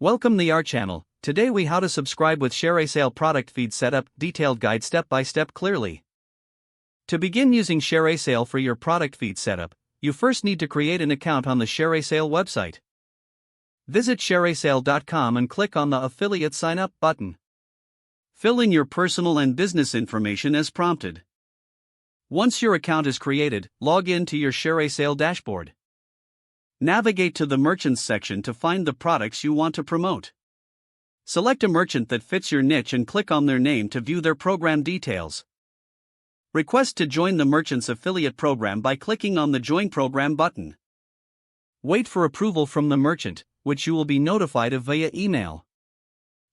Welcome to our channel. Today we how to subscribe with ShareASale product feed setup, detailed guide step by step clearly. To begin using ShareASale for your product feed setup, you first need to create an account on the ShareASale website. Visit ShareASale.com and click on the Affiliate Sign Up button. Fill in your personal and business information as prompted. Once your account is created, log in to your ShareASale dashboard. Navigate to the Merchants section to find the products you want to promote. Select a merchant that fits your niche and click on their name to view their program details. Request to join the merchant's affiliate program by clicking on the Join Program button. Wait for approval from the merchant, which you will be notified of via email.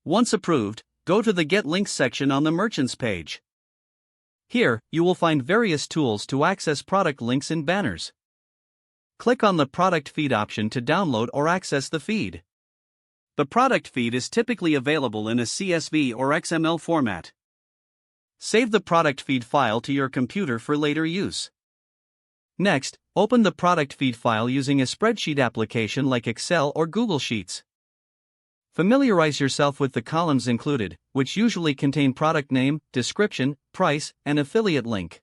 Once approved, go to the Get Links section on the merchant's page. Here, you will find various tools to access product links and banners. Click on the product feed option to download or access the feed. The product feed is typically available in a CSV or XML format. Save the product feed file to your computer for later use. Next, open the product feed file using a spreadsheet application like Excel or Google Sheets. Familiarize yourself with the columns included, which usually contain product name, description, price, and affiliate link.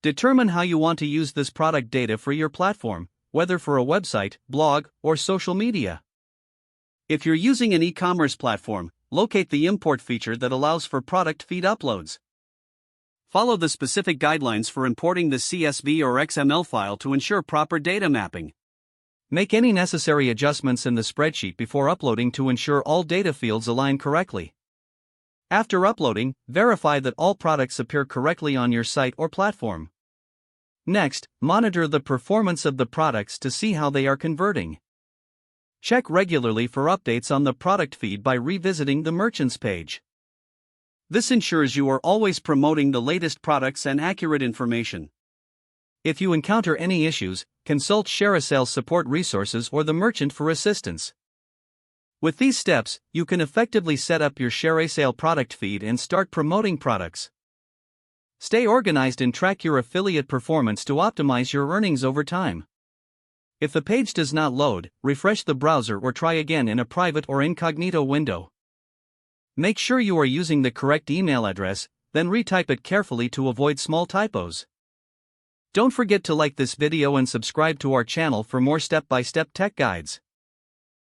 Determine how you want to use this product data for your platform, whether for a website, blog, or social media. If you're using an e-commerce platform, locate the import feature that allows for product feed uploads. Follow the specific guidelines for importing the CSV or XML file to ensure proper data mapping. Make any necessary adjustments in the spreadsheet before uploading to ensure all data fields align correctly. After uploading, verify that all products appear correctly on your site or platform. Next, monitor the performance of the products to see how they are converting. Check regularly for updates on the product feed by revisiting the merchants page. This ensures you are always promoting the latest products and accurate information. If you encounter any issues, consult ShareASale support resources or the merchant for assistance. With these steps, you can effectively set up your ShareASale product feed and start promoting products. Stay organized and track your affiliate performance to optimize your earnings over time. If the page does not load, refresh the browser or try again in a private or incognito window. Make sure you are using the correct email address, then retype it carefully to avoid small typos. Don't forget to like this video and subscribe to our channel for more step-by-step tech guides.